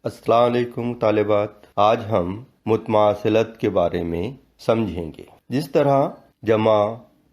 अस्सलाम वालेकुम तालिबात। आज हम मुतमासिलत के बारे में समझेंगे। जिस तरह जमा,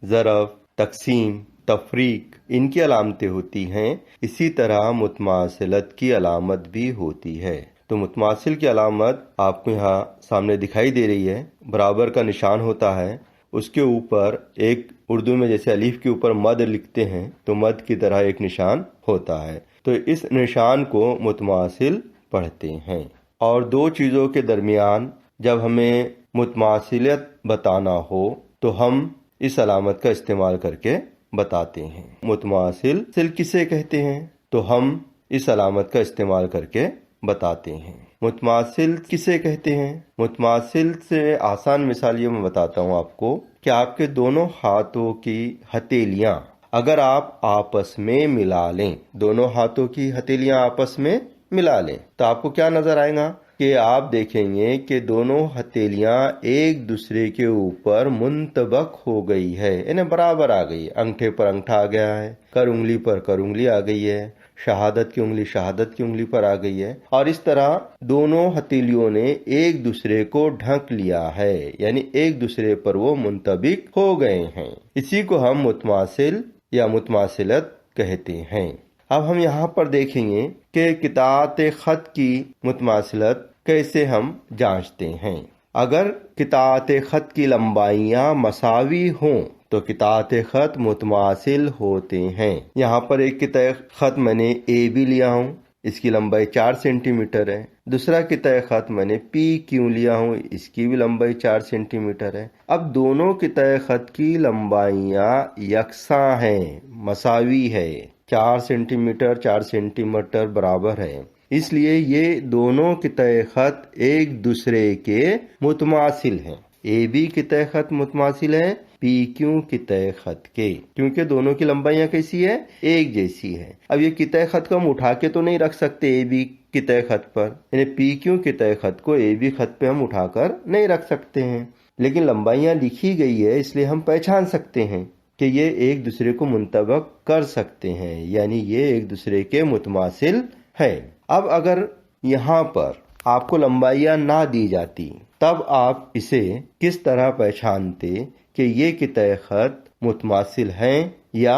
ज़रफ़, तक़सीम, तफ़रीक इनकी अलामतें होती हैं, इसी तरह मुतमासिलत की अलामत भी होती है। तो मुतमासिल की अलामत आपको यहाँ सामने दिखाई दे रही है। बराबर का निशान होता है, उसके ऊपर एक उर्दू में जैसे अलीफ के ऊपर मद लिखते हैं तो मद की तरह एक निशान होता है। तो इस निशान को मुतमासिल पढ़ते हैं। और दो चीज़ों के दरमियान जब हमें मुतमासिलत बताना हो तो हम इस अलामत का इस्तेमाल करके बताते हैं। मुतमासिल किसे कहते हैं तो हम इस अलामत का इस्तेमाल करके बताते हैं। मुतमासिल किसे कहते हैं? मुतमासिल से आसान मिसाल ये मैं बताता हूँ आपको कि आपके दोनों हाथों की हथेलियाँ अगर आप आपस में मिला लें, दोनों हाथों की हथेलियाँ आपस में मिला लें तो आपको क्या नजर आएगा कि आप देखेंगे कि दोनों हथेलियां एक दूसरे के ऊपर मुंतबक हो गई है, इन्हें बराबर आ गई है। अंगूठे पर अंगूठा आ गया है, कर उंगली पर कर उंगली आ गई है, शहादत की उंगली पर आ गई है। और इस तरह दोनों हथेलियों ने एक दूसरे को ढक लिया है, यानी एक दूसरे पर वो मुंतबिक हो गए हैं। इसी को हम मुतमासिल या मुतमासिलत कहते हैं। अब हम यहाँ पर देखेंगे कि कितात खत की मुतमासिलत कैसे हम जांचते हैं। अगर कितात खत की लंबाइयाँ मसावी हों तो कितात खत मुतमासिल होते हैं। यहाँ पर एक कितात खत मैंने ए बी लिया हूँ, इसकी लंबाई 4 सेंटीमीटर है। दूसरा कितात खत मैंने पी क्यू लिया हूँ, इसकी भी लंबाई 4 सेंटीमीटर है। अब दोनों कितात खत की लंबाइयाँ यकसां हैं, मसावी है, 4 सेंटीमीटर बराबर है। इसलिए ये दोनों कितात खत एक दूसरे के मुतमासिल हैं। ए बी कितात खत मुतमासिल है पी क्यू कितात खत के, क्योंकि दोनों की लंबाइयाँ कैसी है? एक जैसी है। अब ये कितात खत को हम उठा के तो नहीं रख सकते ए बी कितात खत पर, यानी पी क्यू कितात खत को ए बी खत पे हम उठाकर नहीं रख सकते हैं, लेकिन लंबाइयाँ लिखी गई है इसलिए हम पहचान सकते हैं कि ये एक दूसरे को मुंतबक कर सकते हैं, यानी ये एक दूसरे के मुतमासिल है। अब अगर यहाँ पर आपको लंबाइयाँ ना दी जाती तब आप इसे किस तरह पहचानते कि ये कितात खत मुतमासिल हैं या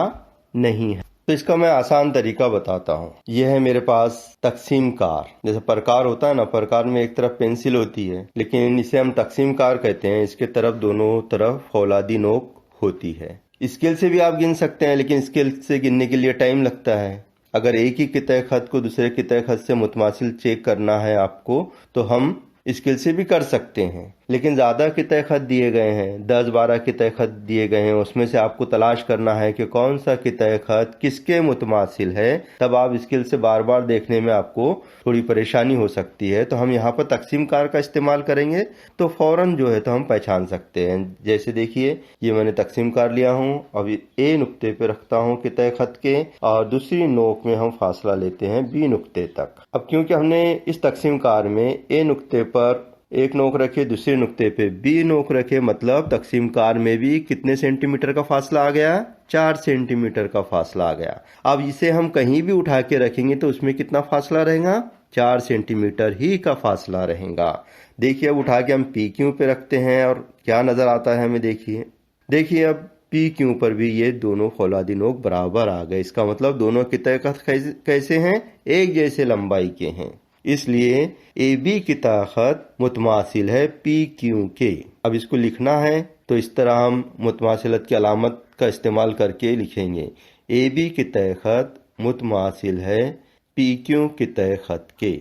नहीं है? तो इसका मैं आसान तरीका बताता हूँ। यह है मेरे पास तकसीम कार, जैसे प्रकार होता है ना, प्रकार में एक तरफ पेंसिल होती है लेकिन इसे हम तकसीम कार कहते हैं। इसके तरफ दोनों तरफ फौलादी नोक होती है। स्केल से भी आप गिन सकते हैं, लेकिन स्केल से गिनने के लिए टाइम लगता है। अगर एक ही कितात खत को दूसरे कितात खत से मुतमासिल चेक करना है आपको तो हम स्केल से भी कर सकते हैं, लेकिन ज़्यादा कितात खत दिए गए हैं, 10-12 कितात खत दिए गए हैं, उसमें से आपको तलाश करना है कि कौन सा कितात खत किसके मुतमासिल है। तब आप स्केल से बार बार देखने में आपको थोड़ी परेशानी हो सकती है। तो हम यहाँ पर तकसीम कार का इस्तेमाल करेंगे तो फौरन जो है तो हम पहचान सकते हैं। जैसे देखिए, ये मैंने तकसीम कार लिया हूँ, अब ए नुक्ते पे रखता हूँ कितात खत के और दूसरी नोक में हम फासला लेते हैं बी नुक्ते तक। अब क्योंकि हमने इस तकसीम कार में ए नुक्ते पर एक नोक रखे, दूसरे नुक्ते पे बी नोक रखे, मतलब तकसीम कार में भी कितने सेंटीमीटर का फासला आ गया? 4 सेंटीमीटर का फासला आ गया। अब इसे हम कहीं भी उठा के रखेंगे तो उसमें कितना फासला रहेगा? 4 सेंटीमीटर ही का फासला रहेगा। देखिए, अब उठा के हम पी क्यू पे रखते हैं और क्या नजर आता है हमें? देखिए अब पी क्यू पर भी ये दोनों फौलादी नोक बराबर आ गए। इसका मतलब दोनों कितात खत कैसे हैं? एक जैसे लंबाई के हैं। इसलिए ए बी कितात खत मुतमासिल है पी क्यू के। अब इसको लिखना है तो इस तरह हम मुतमासिलत की अलामत का इस्तेमाल करके लिखेंगे। ए बी कितात खत मुतमासिल है पी क्यू कितात खत के।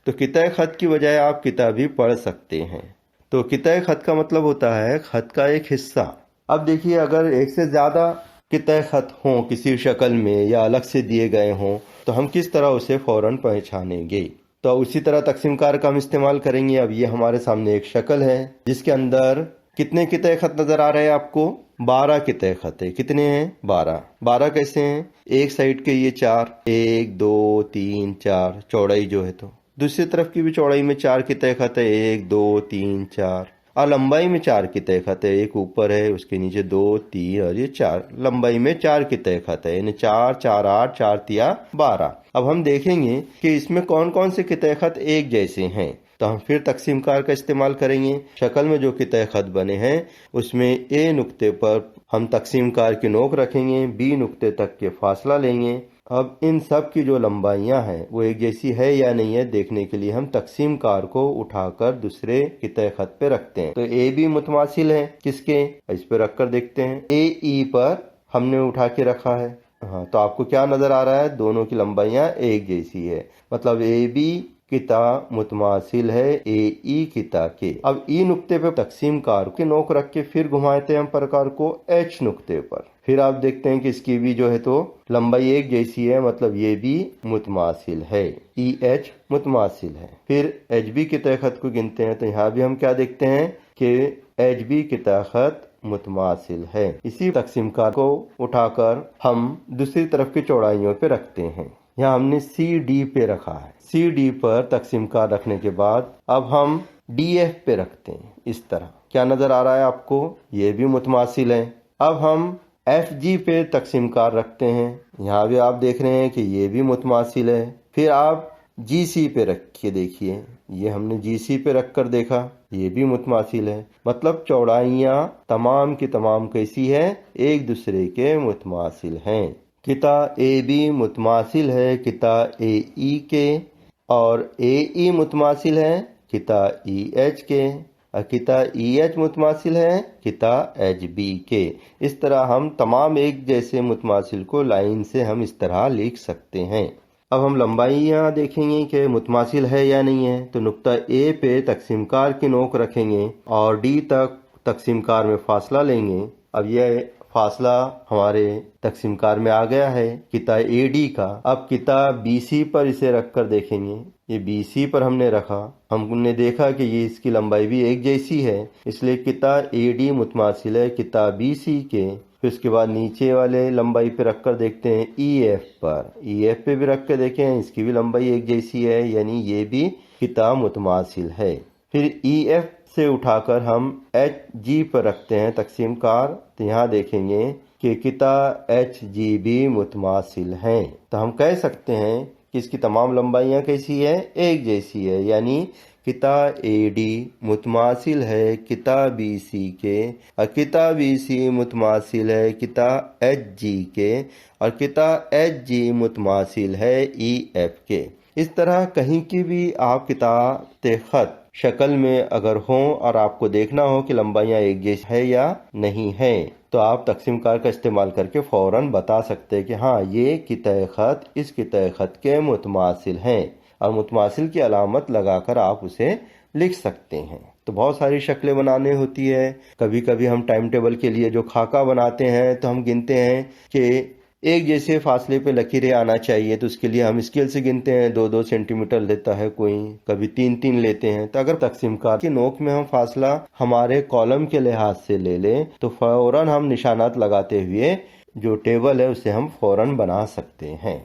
तो कितात खत की बजाय आप किताब भी पढ़ सकते हैं। तो कितात खत का मतलब होता है खत का एक हिस्सा। अब देखिए, अगर एक से ज्यादा कितात खत हों किसी शक्ल में या अलग से दिए गए हों तो हम किस तरह उसे फौरन पहचानेंगे? तो उसी तरह तकसीम कार का हम इस्तेमाल करेंगे। अब ये हमारे सामने एक शक्ल है जिसके अंदर कितने कितात खत नजर आ रहे हैं आपको? 12 कितात खत है। कितने हैं? 12 कैसे हैं? एक साइड के ये 4, 1 2 3 4 चौड़ाई जो है, तो दूसरी तरफ की भी चौड़ाई में 4 कितात खत है, 1 2 3 4। और लंबाई में 4 की तय खत है। एक ऊपर है, उसके नीचे 2, 3 और ये 4। लंबाई में 4 की तय खत है, यानी 4, 4, 8, 4 तिया 12। अब हम देखेंगे कि इसमें कौन कौन से कितय खत एक जैसे हैं, तो हम फिर तकसीम कार का इस्तेमाल करेंगे। शक्ल में जो कितय खत बने हैं उसमें ए नुक्ते पर हम तकसीम कार की नोक रखेंगे, बी नुक्ते तक के फासला लेंगे। अब इन सब की जो लंबाइयां हैं वो एक जैसी है या नहीं है देखने के लिए हम तकसीम कार को उठाकर दूसरे कितय खत पे रखते हैं। तो ए बी मुतमासिल है किसके, इस पे रखकर देखते हैं। ए ई पर हमने उठा के रखा है। हाँ, तो आपको क्या नजर आ रहा है, दोनों की लंबाइयां एक जैसी है, मतलब ए बी किता मुतमासिल है ए ई किता के। अब ई नुक्ते पे तकसीम कार की नोक रख के फिर घुमाते हैं हम प्रकार को एच नुक्ते पर। फिर आप देखते हैं कि इसकी भी जो है तो लंबाई एक जैसी है, मतलब ये भी मुतमासिल है, ई एच मुतमासिल है। फिर एच बी किता खत को गिनते हैं, तो यहाँ भी हम क्या देखते हैं कि एच बी किता खत मुतमासिल है। इसी तकसीम कार को उठाकर हम दूसरी तरफ की चौड़ाइयों पे रखते हैं। यहाँ हमने सी डी पे रखा है। सी डी पर तकसीम कार रखने के बाद अब हम डी एफ पे रखते हैं। इस तरह क्या नजर आ रहा है आपको, ये भी मुतमासिल है। अब हम एफ जी पे तकसीम कार रखते हैं, यहाँ भी आप देख रहे हैं कि ये भी मुतमासिल है। फिर आप जी सी पे रख के देखिए, ये हमने जी सी पे रख कर देखा, ये भी मुतमासिल है। मतलब चौड़ाइयाँ तमाम की तमाम कैसी है, एक दूसरे के मुतमासिल हैं। किता ए बी मुतमासिल है किता ए ई के, और ए ई मुतमासिल है किता ई एच के, और किता ई एच मुतमासिल है किता एच बी के। इस तरह हम तमाम एक जैसे मुतमासिल को लाइन से हम इस तरह लिख सकते हैं। अब हम लंबाइयाँ देखेंगे कि मुतमासिल है या नहीं है। तो नुक्ता ए पे तकसीम कार की नोक रखेंगे और डी तक तकसीम कार में फासला लेंगे। अब यह फासला हमारे तकसीम कार में आ गया है किता ए डी का। अब किता बी सी पर इसे रखकर देखेंगे, ये बी सी पर हमने रखा, हमने देखा कि ये इसकी लंबाई भी एक जैसी है, इसलिए किता ए डी मुतमासिल है किता बी सी के। फिर उसके बाद नीचे वाले लंबाई पे रखकर देखते हैं ई एफ पर, ई एफ पे भी रख कर देखें, इसकी भी लंबाई एक जैसी है, यानी ये भी किता मुतमासिल है। फिर ई एफ से उठाकर हम एच जी पर रखते हैं तकसीम कार, तो यहाँ देखेंगे कि किता एच जी भी मुतमासिल हैं। तो हम कह सकते हैं कि इसकी तमाम लंबाइयाँ कैसी है, एक जैसी है, यानी किता ए डी मुतमासिल है किता बी सी के, और किता बी सी मुतमासिल है किता एच जी के, और किता एच जी मुतमासिल है ई एफ के। इस तरह कहीं की भी आप किताब खत शक्ल में अगर हो और आपको देखना हो कि लंबाइयाँ एक जैसी है या नहीं है, तो आप तकसीम कार का इस्तेमाल करके फौरन बता सकते हैं कि हाँ ये कितय खत इस कितय खत के मुतमासिल हैं, और मुतमासिल की अलामत लगाकर आप उसे लिख सकते हैं। तो बहुत सारी शक्लें बनाने होती है। कभी कभी हम टाइम टेबल के लिए जो खाका बनाते हैं तो हम गिनते हैं कि एक जैसे फासले पे लकीरें आना चाहिए, तो उसके लिए हम स्केल से गिनते हैं, 2-2 सेंटीमीटर लेता है कोई, कभी 3-3 लेते हैं। तो अगर तकसीम कार की नोक में हम फासला हमारे कॉलम के लिहाज से ले लें तो फौरन हम निशानात लगाते हुए जो टेबल है उसे हम फौरन बना सकते हैं।